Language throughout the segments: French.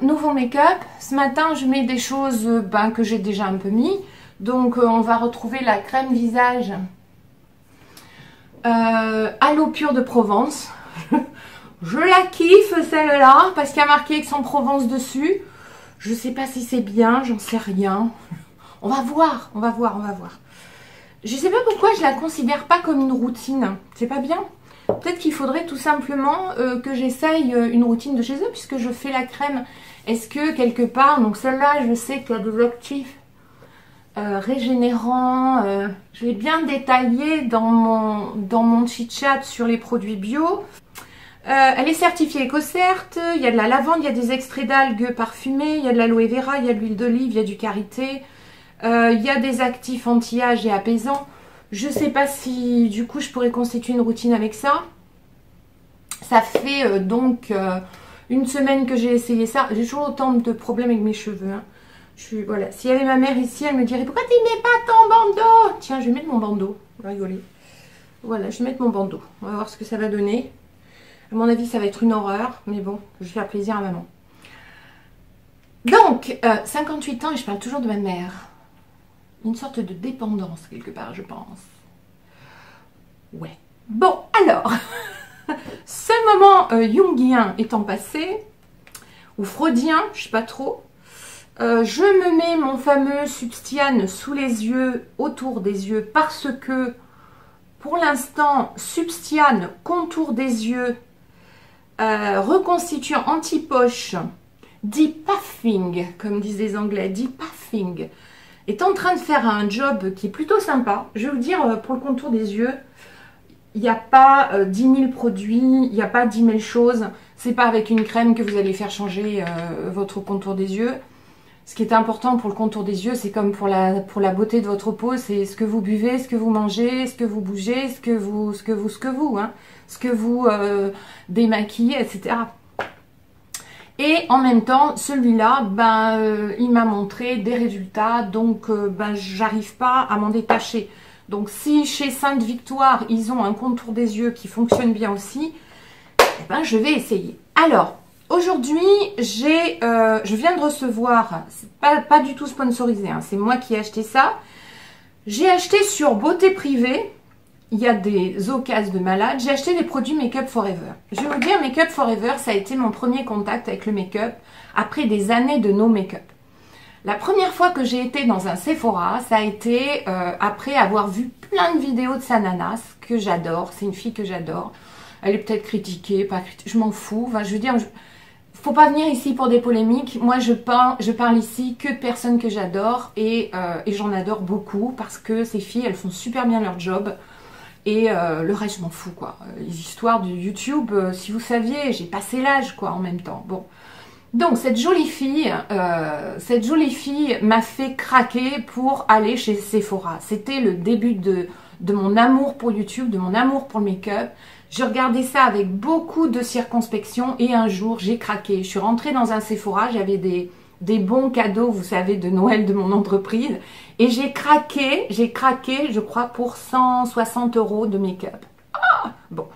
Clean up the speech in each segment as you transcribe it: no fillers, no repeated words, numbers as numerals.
nouveau make-up. Ce matin, je mets des choses que j'ai déjà un peu mis. Donc, on va retrouver la crème visage à l'eau pure de Provence. Je la kiffe celle-là parce qu'il y a marqué Aix-en-Provence dessus. Je sais pas si c'est bien, j'en sais rien. On va voir, on va voir, on va voir. Je sais pas pourquoi je la considère pas comme une routine. C'est pas bien. Peut-être qu'il faudrait tout simplement que j'essaye une routine de chez eux puisque je fais la crème. Est-ce que quelque part, donc celle-là, je sais qu'il y a des actifs régénérants. Je l'ai bien détaillé dans mon chit-chat sur les produits bio. Elle est certifiée EcoCert, il y a de la lavande, il y a des extraits d'algues parfumées, il y a de l'aloe vera, il y a de l'huile d'olive, il y a du karité, il y a des actifs anti-âge et apaisants. Je ne sais pas si du coup je pourrais constituer une routine avec ça. Ça fait donc une semaine que j'ai essayé ça. J'ai toujours autant de problèmes avec mes cheveux. Hein. Voilà. S'il y avait ma mère ici, elle me dirait pourquoi tu ne mets pas ton bandeau? Tiens, je vais mettre mon bandeau. On va rigoler. Voilà, je vais mettre mon bandeau. On va voir ce que ça va donner. À mon avis, ça va être une horreur, mais bon, je vais faire plaisir à maman. Donc, 58 ans et je parle toujours de ma mère. Une sorte de dépendance, quelque part, je pense. Ouais. Bon, alors, ce moment jungien étant passé, ou freudien, je sais pas trop, je me mets mon fameux Substiane sous les yeux, autour des yeux, parce que, pour l'instant, Substiane, contour des yeux, reconstituant anti-poche, depuffing, comme disent les Anglais, depuffing, est en train de faire un job qui est plutôt sympa. Je vais vous dire, pour le contour des yeux, il n'y a pas 10 000 produits, il n'y a pas 10 000 choses. C'est pas avec une crème que vous allez faire changer votre contour des yeux. Ce qui est important pour le contour des yeux, c'est comme pour la beauté de votre peau, c'est ce que vous buvez, ce que vous mangez, ce que vous bougez, ce que vous démaquillez, etc. Et en même temps, celui-là, il m'a montré des résultats, donc j'arrive pas à m'en détacher. Donc si chez Sainte Victoire, ils ont un contour des yeux qui fonctionne bien aussi, je vais essayer. Alors, aujourd'hui, je viens de recevoir, c'est pas du tout sponsorisé, hein, c'est moi qui ai acheté ça. J'ai acheté sur Beauté Privée, il y a des occasions de malade, j'ai acheté des produits Make Up Forever. Je vais vous dire, Make Up Forever, ça a été mon premier contact avec le make-up après des années de no make-up. La première fois que j'ai été dans un Sephora, ça a été après avoir vu plein de vidéos de Sananas, que j'adore, c'est une fille que j'adore. Elle est peut-être critiquée, pas critiquée, je m'en fous, enfin, je veux dire... Faut pas venir ici pour des polémiques. Moi, je parle ici que de personnes que j'adore et j'en adore beaucoup parce que ces filles, elles font super bien leur job et le reste, je m'en fous, quoi. Les histoires du YouTube, si vous saviez, j'ai passé l'âge, quoi, en même temps. Bon. Donc, cette jolie fille m'a fait craquer pour aller chez Sephora. C'était le début de mon amour pour YouTube, de mon amour pour le make-up. Je regardais ça avec beaucoup de circonspection et un jour, j'ai craqué. Je suis rentrée dans un Sephora, j'avais des bons cadeaux, vous savez, de Noël de mon entreprise. Et j'ai craqué, je crois, pour 160 € de make-up. Ah, bon.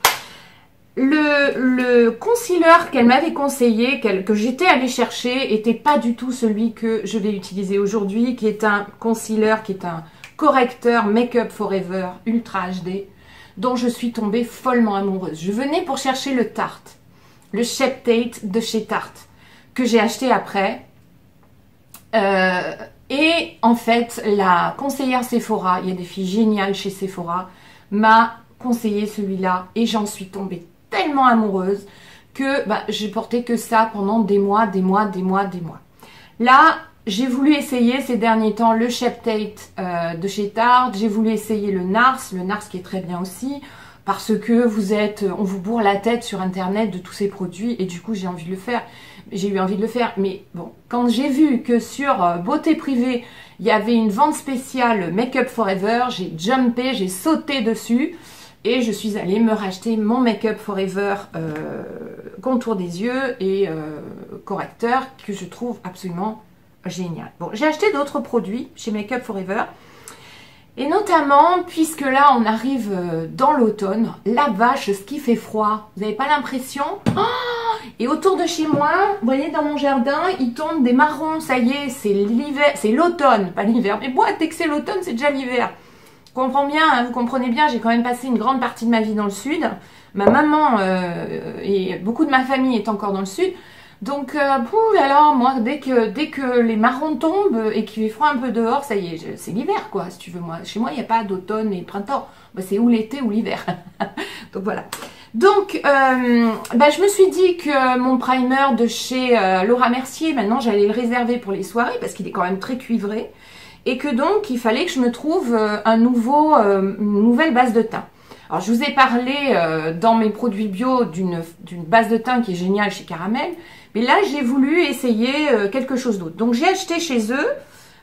Le concealer qu'elle m'avait conseillé, que j'étais allée chercher, était pas du tout celui que je vais utiliser aujourd'hui, qui est un concealer, qui est un correcteur Make Up Forever Ultra HD, dont je suis tombée follement amoureuse. Je venais pour chercher le Tarte, le Shape Tape de chez Tarte, que j'ai acheté après. Et en fait, la conseillère Sephora, il y a des filles géniales chez Sephora, m'a conseillé celui-là et j'en suis tombée tellement amoureuse que j'ai porté que ça pendant des mois. Là, j'ai voulu essayer ces derniers temps le Shape Tape de chez Tarte. J'ai voulu essayer le NARS qui est très bien aussi, parce que on vous bourre la tête sur internet de tous ces produits et du coup j'ai envie de le faire. J'ai eu envie de le faire, mais bon, quand j'ai vu que sur Beauté Privée, il y avait une vente spéciale Make Up Forever, j'ai jumpé, j'ai sauté dessus et je suis allée me racheter mon Make Up Forever contour des yeux et correcteur que je trouve absolument génial. Bon, j'ai acheté d'autres produits chez Make Up Forever et notamment, puisque là on arrive dans l'automne, la vache, ce qui fait froid, vous n'avez pas l'impression? Oh, Et autour de chez moi, vous voyez, dans mon jardin, il tombe des marrons. Ça y est, c'est l'hiver, c'est l'automne, pas l'hiver. Mais moi, dès que c'est l'automne, c'est déjà l'hiver. Je comprends bien, hein, vous comprenez bien, j'ai quand même passé une grande partie de ma vie dans le sud. Ma maman et beaucoup de ma famille est encore dans le sud. Donc, là, moi, dès que les marrons tombent et qu'il fait froid un peu dehors, ça y est, c'est l'hiver, quoi, si tu veux. Moi, chez moi, il n'y a pas d'automne et de printemps. Bah, c'est ou l'été ou l'hiver. Donc, voilà. Donc, je me suis dit que mon primer de chez Laura Mercier, maintenant, j'allais le réserver pour les soirées parce qu'il est quand même très cuivré. Et que donc, il fallait que je me trouve une nouvelle base de teint. Alors, je vous ai parlé dans mes produits bio d'une base de teint qui est géniale chez Caramel. Mais là, j'ai voulu essayer quelque chose d'autre. Donc, j'ai acheté chez eux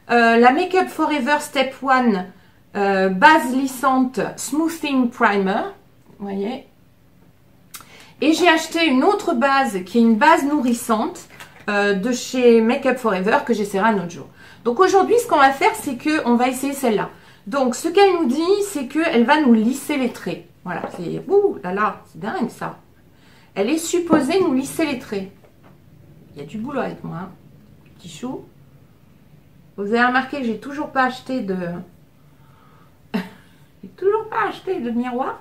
la Make Up Forever Step 1 base lissante Smoothing Primer. Vous voyez. Et j'ai acheté une autre base qui est une base nourrissante de chez Make Up Forever que j'essaierai un autre jour. Donc, aujourd'hui, ce qu'on va faire, c'est qu'on va essayer celle-là. Donc, ce qu'elle nous dit, c'est qu'elle va nous lisser les traits. Voilà, c'est... Ouh là là, c'est dingue, ça. Elle est supposée nous lisser les traits. Il y a du boulot avec moi, hein. Petit chou. Vous avez remarqué que j'ai toujours pas acheté de... j'ai toujours pas acheté de miroir.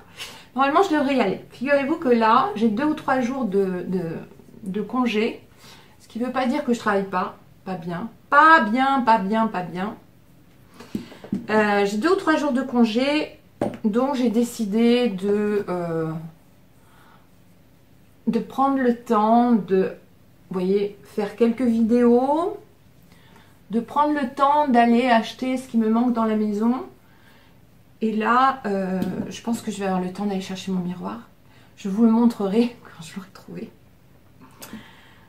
Normalement, je devrais y aller. Figurez-vous que là, j'ai 2 ou 3 jours de congé. Ce qui ne veut pas dire que je travaille pas. Pas bien. Pas bien, pas bien, pas bien. J'ai 2 ou 3 jours de congé. Donc, j'ai décidé de prendre le temps de... Vous voyez, faire quelques vidéos, de prendre le temps d'aller acheter ce qui me manque dans la maison. Et là, je pense que je vais avoir le temps d'aller chercher mon miroir. Je vous le montrerai quand je l'aurai trouvé.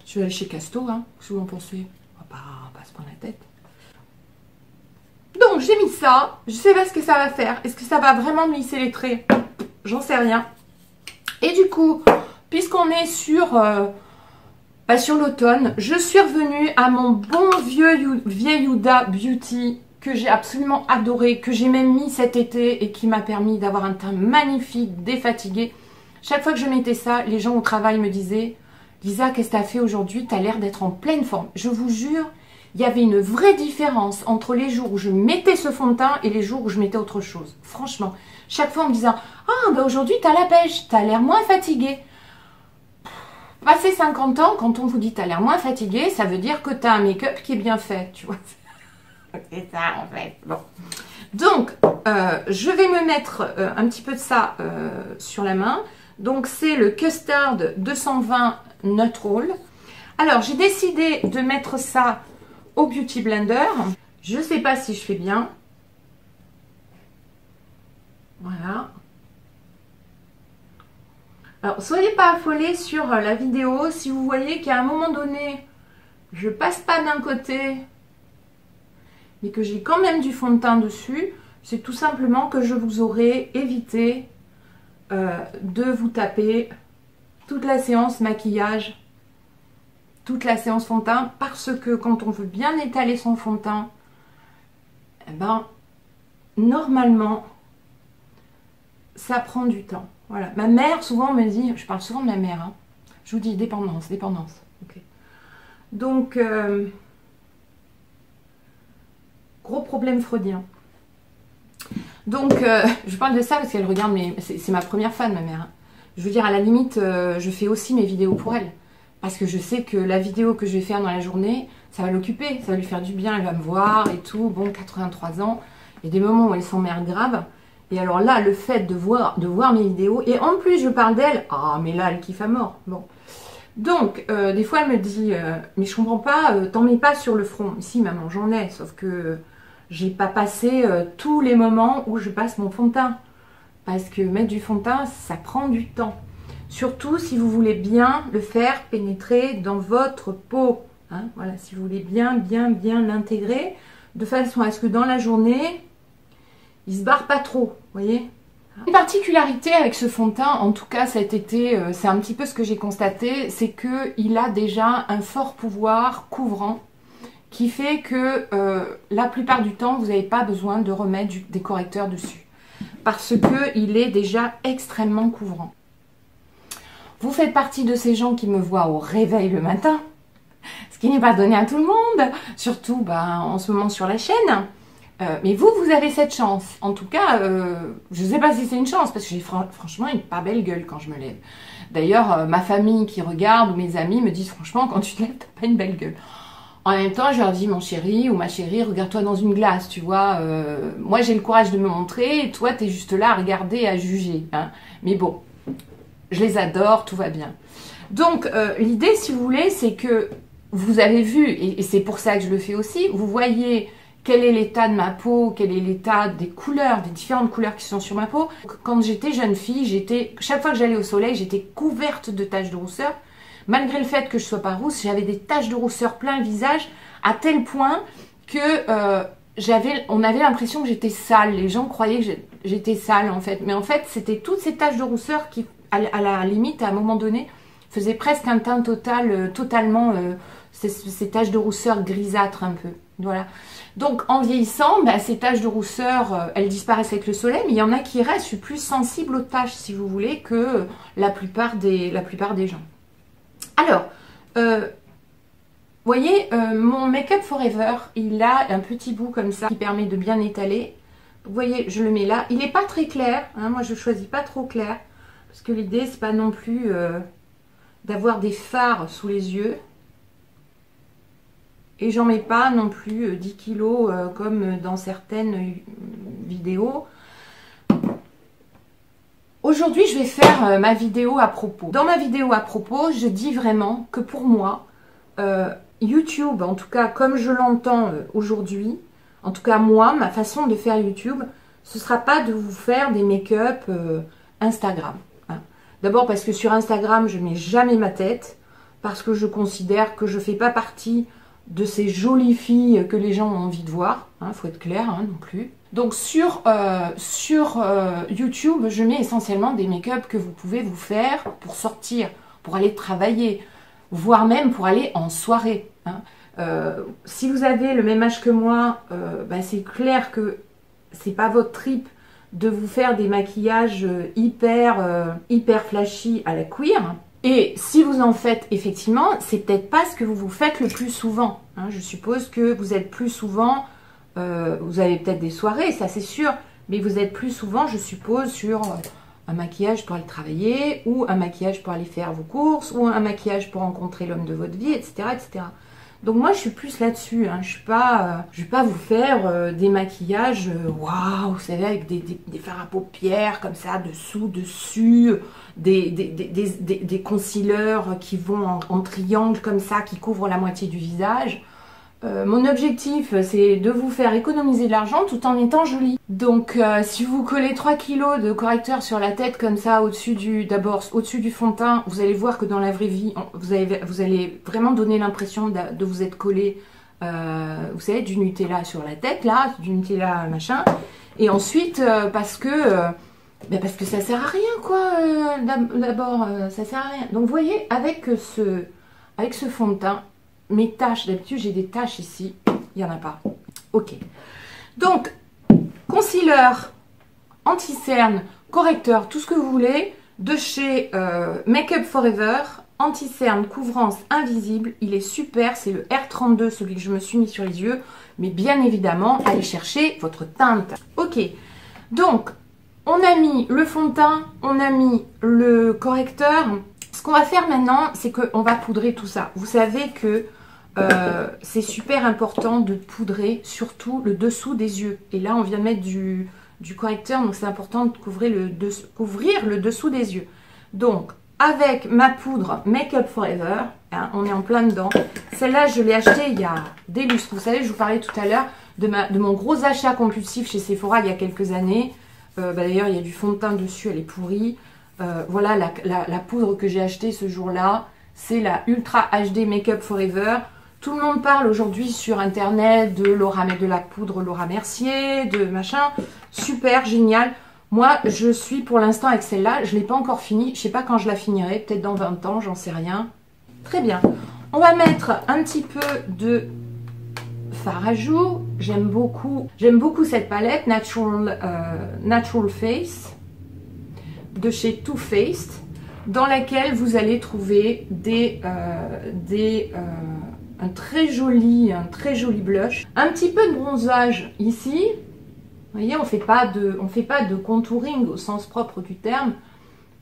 Je vais aller chez Casto, hein, si vous en pensez. On va pas se prendre la tête. Donc, j'ai mis ça. Je sais pas ce que ça va faire. Est-ce que ça va vraiment me lisser les traits? J'en sais rien. Et du coup, puisqu'on est sur l'automne, je suis revenue à mon bon vieil Huda Beauty que j'ai absolument adoré, que j'ai même mis cet été et qui m'a permis d'avoir un teint magnifique, défatigué. Chaque fois que je mettais ça, les gens au travail me disaient « Lisa, qu'est-ce que tu as fait aujourd'hui? Tu as l'air d'être en pleine forme. » Je vous jure, il y avait une vraie différence entre les jours où je mettais ce fond de teint et les jours où je mettais autre chose. Franchement, chaque fois on me disait « Ah, bah aujourd'hui tu as la pêche, tu as l'air moins fatigué. » Passé 50 ans, quand on vous dit « tu as l'air moins fatigué », ça veut dire que tu as un make-up qui est bien fait, tu vois. C'est ça en fait. Bon. Donc, je vais me mettre un petit peu de ça sur la main. Donc, c'est le Custard 220 Neutral. Alors, j'ai décidé de mettre ça au Beauty Blender. Je ne sais pas si je fais bien. Voilà. Alors, soyez pas affolés sur la vidéo. Si vous voyez qu'à un moment donné, je passe pas d'un côté, mais que j'ai quand même du fond de teint dessus, c'est tout simplement que je vous aurais évité de vous taper toute la séance maquillage, toute la séance fond de teint, parce que quand on veut bien étaler son fond de teint, eh ben, normalement, ça prend du temps. Voilà. Ma mère souvent me dit, je parle souvent de ma mère, hein, je vous dis dépendance, dépendance. Okay. Donc, gros problème freudien. Donc, je parle de ça parce qu'elle regarde, mais c'est ma première fan, ma mère. Hein. Je veux dire, à la limite, je fais aussi mes vidéos pour elle. Parce que je sais que la vidéo que je vais faire dans la journée, ça va l'occuper, ça va lui faire du bien, elle va me voir et tout. Bon, 83 ans, il y a des moments où elle s'emmerde grave. Et alors là, le fait de voir mes vidéos, et en plus je parle d'elle, ah mais là, elle kiffe à mort. Bon. Donc, des fois, elle me dit, mais je comprends pas, t'en mets pas sur le front. Si, maman, j'en ai, sauf que j'ai pas passé tous les moments où je passe mon fond de teint. Parce que mettre du fond de teint, ça prend du temps. Surtout si vous voulez bien le faire pénétrer dans votre peau. Hein, voilà, si vous voulez bien l'intégrer, de façon à ce que dans la journée, il se barre pas trop, vous voyez. Une particularité avec ce fond de teint, en tout cas cet été, c'est un petit peu ce que j'ai constaté, c'est qu'il a déjà un fort pouvoir couvrant qui fait que la plupart du temps, vous n'avez pas besoin de remettre des correcteurs dessus parce qu'il est déjà extrêmement couvrant. vous faites partie de ces gens qui me voient au réveil le matin, ce qui n'est pas donné à tout le monde, surtout en ce moment sur la chaîne. Mais vous avez cette chance. En tout cas, je ne sais pas si c'est une chance, parce que j'ai franchement une pas belle gueule quand je me lève. D'ailleurs, ma famille qui regarde ou mes amis me disent franchement, quand tu te lèves, t'as pas une belle gueule. En même temps, je leur dis, mon chéri ou ma chérie, regarde-toi dans une glace, tu vois. Moi, j'ai le courage de me montrer, et toi, t'es juste là à regarder, à juger. Hein. Mais bon, je les adore, tout va bien. Donc, l'idée, si vous voulez, c'est que vous avez vu, et c'est pour ça que je le fais aussi, vous voyez quel est l'état de ma peau, quel est l'état des couleurs, des différentes couleurs qui sont sur ma peau. Quand j'étais jeune fille, chaque fois que j'allais au soleil, j'étais couverte de taches de rousseur. Malgré le fait que je sois pas rousse, j'avais des taches de rousseur plein le visage, à tel point que on avait l'impression que j'étais sale. Les gens croyaient que j'étais sale en fait. Mais en fait, c'était toutes ces taches de rousseur qui, à la limite, à un moment donné, faisaient presque un teint totalement... ces taches de rousseur grisâtres un peu. Voilà. Donc en vieillissant, ces taches de rousseur, elles disparaissent avec le soleil, mais il y en a qui restent. Je suis plus sensible aux taches, si vous voulez, que la plupart des gens. Alors, voyez, mon Make Up Forever, il a un petit bout comme ça qui permet de bien étaler. Vous voyez, je le mets là. Il n'est pas très clair. Hein, moi, je ne choisis pas trop clair. Parce que l'idée, c'est pas non plus d'avoir des fards sous les yeux. Et j'en mets pas non plus 10 kilos comme dans certaines vidéos. Aujourd'hui, je vais faire ma vidéo à propos. Dans ma vidéo à propos, je dis vraiment que pour moi, YouTube, en tout cas comme je l'entends aujourd'hui, en tout cas moi, ma façon de faire YouTube, ce ne sera pas de vous faire des make-up Instagram. Hein. D'abord parce que sur Instagram, je ne mets jamais ma tête, parce que je considère que je ne fais pas partie de ces jolies filles que les gens ont envie de voir, hein, faut être clair non plus. Donc sur YouTube, je mets essentiellement des make-up que vous pouvez vous faire pour sortir, pour aller travailler, voire même pour aller en soirée. Hein. Si vous avez le même âge que moi, c'est clair que c'est pas votre trip de vous faire des maquillages hyper flashy à la queer. Et si vous en faites effectivement, c'est peut-être pas ce que vous faites le plus souvent. Hein. Je suppose que vous êtes plus souvent, vous avez peut-être des soirées, ça c'est sûr, mais vous êtes plus souvent, je suppose, sur un maquillage pour aller travailler, ou un maquillage pour aller faire vos courses, ou un maquillage pour rencontrer l'homme de votre vie, etc., etc. Donc moi je suis plus là-dessus, hein. Je vais pas vous faire des maquillages, waouh, vous savez, avec des fards à paupières comme ça, dessous, dessus, des concealers qui vont en triangle comme ça, qui couvrent la moitié du visage. Mon objectif, c'est de vous faire économiser de l'argent tout en étant jolie. Donc, si vous collez 3 kilos de correcteur sur la tête comme ça, au-dessus du fond de teint, vous allez voir que dans la vraie vie, vous allez vraiment donner l'impression de vous être collé, vous savez, du Nutella sur la tête, là, du Nutella machin. Et ensuite, parce que ça sert à rien, quoi. D'abord, ça sert à rien. Donc, vous voyez, avec ce fond de teint, mes taches, d'habitude j'ai des taches ici, il n'y en a pas. Ok. Donc, concealer, anti-cerne, correcteur, tout ce que vous voulez, de chez Make Up Forever, anti-cerne, couvrance invisible, il est super, c'est le R32, celui que je me suis mis sur les yeux, mais bien évidemment, allez chercher votre teinte. Ok, donc, on a mis le fond de teint, on a mis le correcteur. Ce qu'on va faire maintenant, c'est qu'on va poudrer tout ça. Vous savez que c'est super important de poudrer surtout le dessous des yeux. Et là, on vient de mettre du correcteur, donc c'est important de couvrir le dessous des yeux. Donc, avec ma poudre Make Up Forever, hein, on est en plein dedans. Celle-là, je l'ai achetée il y a des lustres. Vous savez, je vous parlais tout à l'heure de mon gros achat compulsif chez Sephora il y a quelques années. D'ailleurs, il y a du fond de teint dessus, elle est pourrie. Voilà la poudre que j'ai achetée ce jour-là, c'est la Ultra HD Make Up Forever. Tout le monde parle aujourd'hui sur internet de la poudre Laura Mercier, de machin, super génial. Moi, je suis pour l'instant avec celle-là, je ne l'ai pas encore finie, je ne sais pas quand je la finirai, peut-être dans 20 ans, j'en sais rien. Très bien, on va mettre un petit peu de fard à joues, j'aime beaucoup cette palette Natural Face de chez Too Faced. dans laquelle vous allez trouver un très joli blush. Un petit peu de bronzage ici. Vous voyez, on fait pas de contouring au sens propre du terme.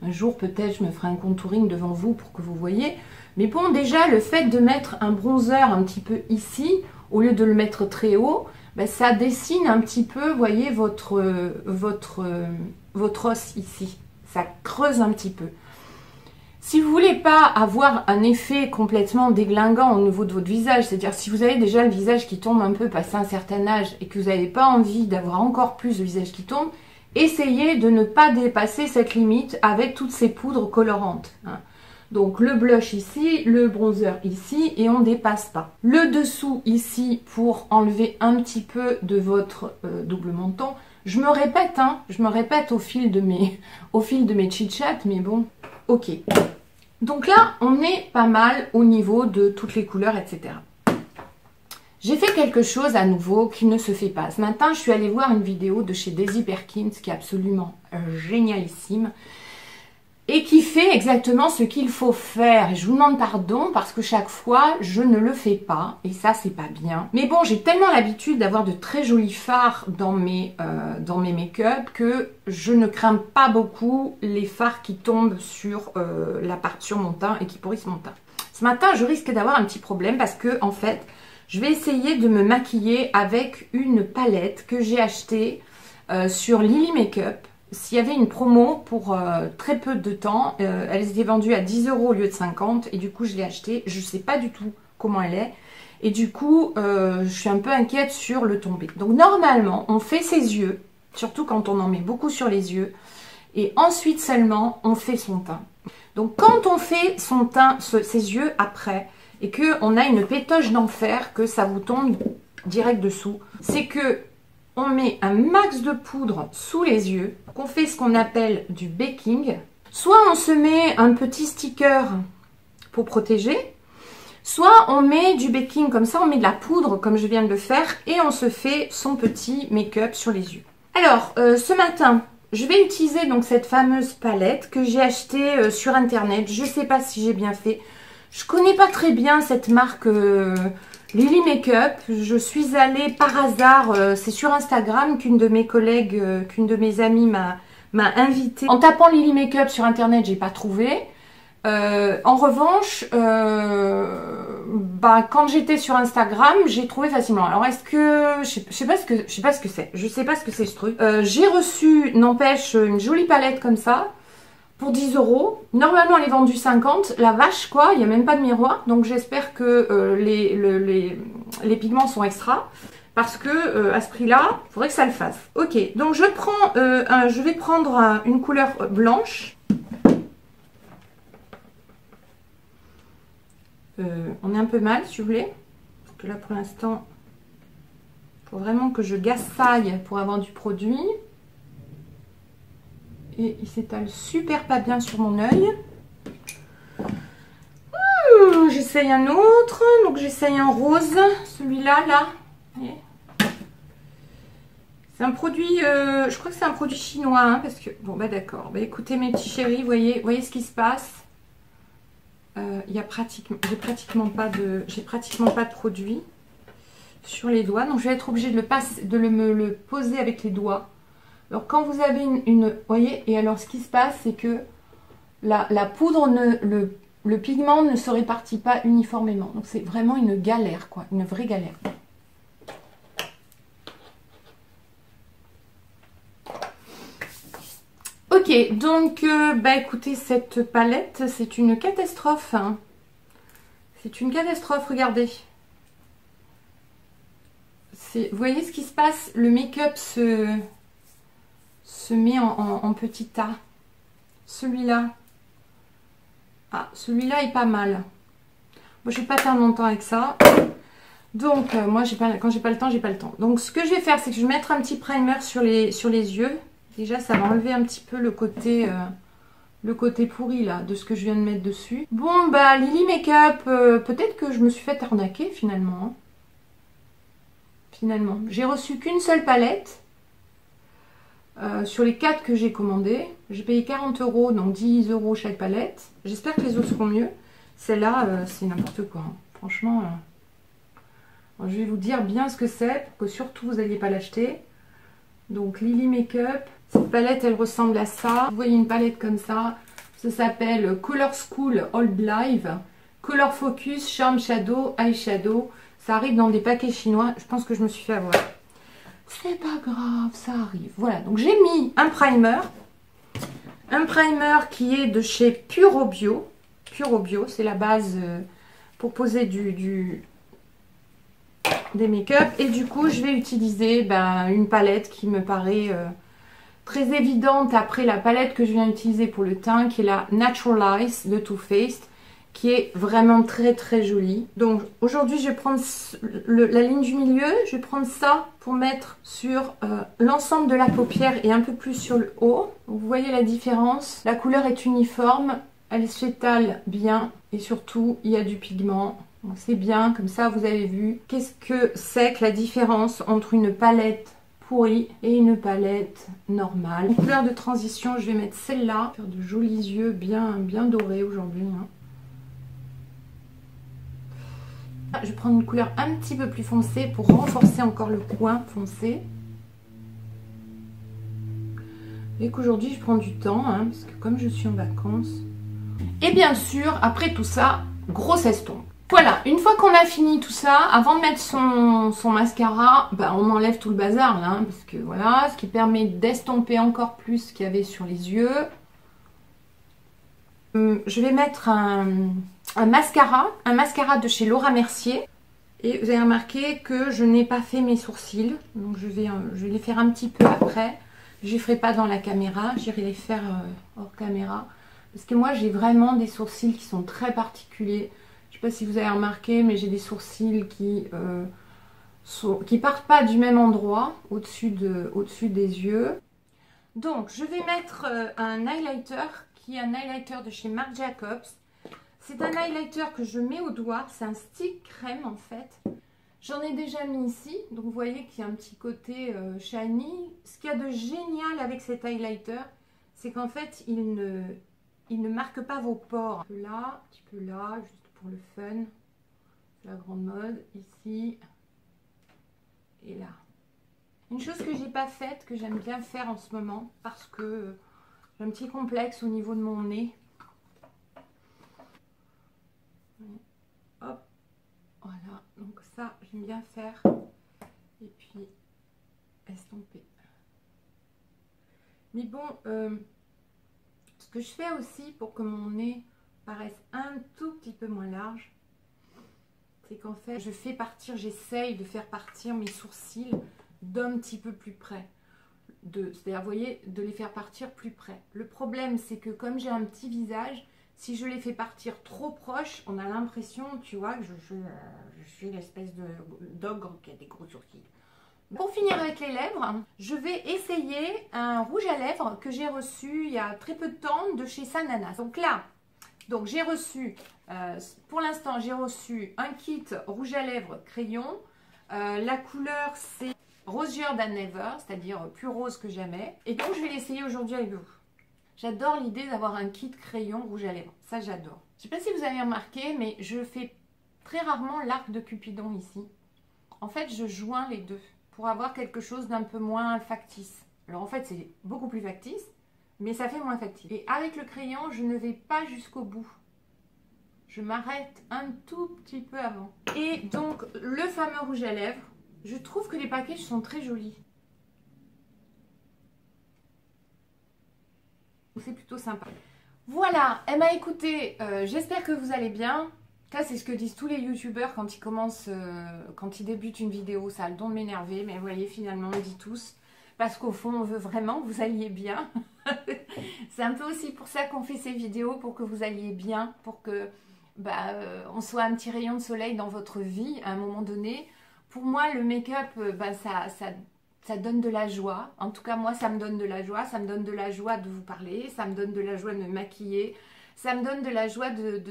Un jour, peut-être, je me ferai un contouring devant vous pour que vous voyez. Mais bon, déjà, le fait de mettre un bronzer un petit peu ici, au lieu de le mettre très haut, ben, ça dessine un petit peu, vous voyez, votre os ici. Ça creuse un petit peu. Si vous voulez pas avoir un effet complètement déglinguant au niveau de votre visage, c'est-à-dire si vous avez déjà le visage qui tombe un peu passé un certain âge et que vous n'avez pas envie d'avoir encore plus de visage qui tombe, essayez de ne pas dépasser cette limite avec toutes ces poudres colorantes. Hein. Donc le blush ici, le bronzer ici et on ne dépasse pas. Le dessous ici pour enlever un petit peu de votre double menton. Je me répète, hein, au fil de mes chit-chats, mais bon, ok. Donc là, on est pas mal au niveau de toutes les couleurs, etc. J'ai fait quelque chose à nouveau qui ne se fait pas. Ce matin, je suis allée voir une vidéo de chez Daisy Perkins qui est absolument génialissime et qui fait exactement ce qu'il faut faire. Et je vous demande pardon parce que chaque fois, je ne le fais pas et ça, c'est pas bien. Mais bon, j'ai tellement l'habitude d'avoir de très jolis fards dans mes make-up que je ne crains pas beaucoup les fards qui tombent sur mon teint et qui pourrissent mon teint. Ce matin, je risque d'avoir un petit problème parce que, en fait, je vais essayer de me maquiller avec une palette que j'ai achetée sur Lily Makeup. S'il y avait une promo pour très peu de temps, elle était vendue à 10 € au lieu de 50 et du coup je l'ai achetée. Je ne sais pas du tout comment elle est et du coup je suis un peu inquiète sur le tombé. Donc normalement on fait ses yeux, surtout quand on en met beaucoup sur les yeux et ensuite seulement on fait son teint. Donc quand on fait son teint, ses yeux après et qu'on a une pétoche d'enfer, que ça vous tombe direct dessous, c'est que on met un max de poudre sous les yeux, qu'on fait ce qu'on appelle du baking. Soit on se met un petit sticker pour protéger, soit on met du baking comme ça, on met de la poudre comme je viens de le faire et on se fait son petit make-up sur les yeux. Alors, ce matin, je vais utiliser donc cette fameuse palette que j'ai achetée sur internet. Je ne sais pas si j'ai bien fait. Je connais pas très bien cette marque Lily Makeup. Je suis allée par hasard, c'est sur Instagram qu'une de mes collègues, qu'une de mes amies m'a invitée. En tapant Lily Makeup sur internet, j'ai pas trouvé. En revanche, quand j'étais sur Instagram, j'ai trouvé facilement. Alors est-ce que je sais pas ce que c'est. Je sais pas ce que c'est ce truc. J'ai reçu, n'empêche, une jolie palette comme ça. Pour 10 €. Normalement, elle est vendue 50. La vache, quoi, il n'y a même pas de miroir. Donc, j'espère que les pigments sont extra. Parce que à ce prix-là, il faudrait que ça le fasse. Ok, donc je vais prendre une couleur blanche. On est un peu mal, si vous voulez. Parce que là, pour l'instant, il faut vraiment que je gassaille pour avoir du produit. Et il s'étale super pas bien sur mon œil. J'essaye un autre. Donc j'essaye un rose. Celui-là, là. C'est un produit, je crois que c'est un produit chinois. Hein, parce que, bon, bah d'accord. Bah écoutez mes petits chéris, voyez ce qui se passe. J'ai pratiquement pas de produit sur les doigts. Donc je vais être obligée de me le poser avec les doigts. Alors quand vous avez voyez, et alors ce qui se passe, c'est que la poudre, le pigment ne se répartit pas uniformément. Donc c'est vraiment une galère, quoi, une vraie galère. Ok, donc écoutez, cette palette, c'est une catastrophe. Hein. C'est une catastrophe, regardez. Vous voyez ce qui se passe? Le make-up se met en petit tas. Celui-là. Ah, celui-là est pas mal. Moi, je vais pas perdre mon temps avec ça. Donc, moi, quand j'ai pas le temps, j'ai pas le temps. Donc, ce que je vais faire, c'est que je vais mettre un petit primer sur les yeux. Déjà, ça va enlever un petit peu le côté pourri, là, de ce que je viens de mettre dessus. Bon, Lily Makeup, peut-être que je me suis fait arnaquer, finalement. Hein. Finalement. J'ai reçu qu'une seule palette. sur les 4 que j'ai commandés. J'ai payé 40 €, donc 10 € chaque palette. J'espère que les autres seront mieux. Celle-là, c'est n'importe quoi. Hein. Franchement, je vais vous dire bien ce que c'est pour que surtout vous n'alliez pas l'acheter. Donc Lily Makeup. Cette palette, elle ressemble à ça. Vous voyez une palette comme ça. Ça s'appelle Color School Old Live. Color Focus, Charm Shadow, Eyeshadow. Ça arrive dans des paquets chinois. Je pense que je me suis fait avoir. C'est pas grave, ça arrive. Voilà, donc j'ai mis un primer. Un primer qui est de chez Puro Bio. Puro Bio, c'est la base pour poser des make-up. Et du coup, je vais utiliser une palette qui me paraît très évidente après la palette que je viens d'utiliser pour le teint, qui est la Naturalize de Too Faced, qui est vraiment très très jolie. Donc aujourd'hui je vais prendre la ligne du milieu, je vais prendre ça pour mettre sur l'ensemble de la paupière et un peu plus sur le haut. Vous voyez la différence, la couleur est uniforme, elle s'étale bien et surtout il y a du pigment. C'est bien, comme ça vous avez vu qu'est-ce que c'est que la différence entre une palette pourrie et une palette normale. En couleur de transition, je vais mettre celle-là, faire de jolis yeux bien dorés aujourd'hui. Hein. Je vais prendre une couleur un petit peu plus foncée pour renforcer encore le coin foncé. Et qu'aujourd'hui je prends du temps, hein, parce que comme je suis en vacances. Et bien sûr, après tout ça, grosse estompe. Voilà, une fois qu'on a fini tout ça, avant de mettre son mascara, on enlève tout le bazar là, hein, parce que voilà, ce qui permet d'estomper encore plus ce qu'il y avait sur les yeux. Je vais mettre un mascara de chez Laura Mercier. Et vous avez remarqué que je n'ai pas fait mes sourcils. Donc je vais les faire un petit peu après. Je ne les ferai pas dans la caméra, j'irai les faire hors caméra. Parce que moi j'ai vraiment des sourcils qui sont très particuliers. Je ne sais pas si vous avez remarqué, mais j'ai des sourcils qui partent pas du même endroit, au-dessus des yeux. Donc je vais mettre un highlighter qui est un highlighter de chez Marc Jacobs. C'est un highlighter que je mets au doigt, c'est un stick crème en fait. J'en ai déjà mis ici, donc vous voyez qu'il y a un petit côté shiny. Ce qu'il y a de génial avec cet highlighter, c'est qu'en fait il ne marque pas vos pores. Un petit peu là, juste pour le fun. C'est la grande mode, ici et là. Une chose que j'ai pas faite, que j'aime bien faire en ce moment, parce que j'ai un petit complexe au niveau de mon nez. Hop, voilà, donc ça j'aime bien faire. Et puis estomper. Mais bon, ce que je fais aussi pour que mon nez paraisse un tout petit peu moins large, c'est qu'en fait j'essaye de faire partir mes sourcils d'un petit peu plus près. C'est-à-dire, vous voyez, de les faire partir plus près. Le problème, c'est que comme j'ai un petit visage, si je les fais partir trop proches, on a l'impression, tu vois, que je suis l'espèce de d'ogre qui a des gros sourcils. Pour finir avec les lèvres, je vais essayer un rouge à lèvres que j'ai reçu il y a très peu de temps de chez Sananas. Donc là, j'ai reçu, pour l'instant, j'ai reçu un kit rouge à lèvres crayon. La couleur, c'est Rosier than Never, c'est-à-dire plus rose que jamais. Et donc, je vais l'essayer aujourd'hui avec vous. J'adore l'idée d'avoir un kit crayon rouge à lèvres. Ça, j'adore. Je ne sais pas si vous avez remarqué, mais je fais très rarement l'arc de Cupidon ici. En fait, je joins les deux pour avoir quelque chose d'un peu moins factice. Alors, en fait, c'est beaucoup plus factice, mais ça fait moins factice. Et avec le crayon, je ne vais pas jusqu'au bout. Je m'arrête un tout petit peu avant. Et donc, le fameux rouge à lèvres, je trouve que les packages sont très jolis. C'est plutôt sympa. Voilà, eh bien écoutez, j'espère que vous allez bien. Ça, c'est ce que disent tous les youtubeurs quand ils commencent, quand ils débutent une vidéo. Ça a le don de m'énerver, mais vous voyez, finalement, on le dit tous. Parce qu'au fond, on veut vraiment que vous alliez bien. C'est un peu aussi pour ça qu'on fait ces vidéos, pour que vous alliez bien, pour que on soit un petit rayon de soleil dans votre vie à un moment donné. Pour moi, le make-up, ça donne de la joie. En tout cas, moi, ça me donne de la joie. Ça me donne de la joie de vous parler. Ça me donne de la joie de me maquiller. Ça me donne de la joie de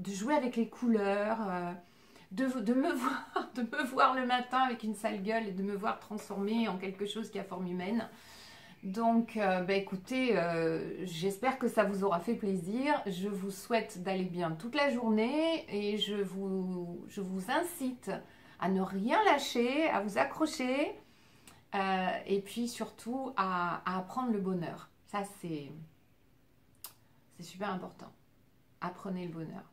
jouer avec les couleurs. De me voir le matin avec une sale gueule et de me voir transformée en quelque chose qui a forme humaine. Donc, écoutez, j'espère que ça vous aura fait plaisir. Je vous souhaite d'aller bien toute la journée et je vous incite à ne rien lâcher, à vous accrocher et puis surtout à apprendre le bonheur. Ça, c'est super important. Apprenez le bonheur.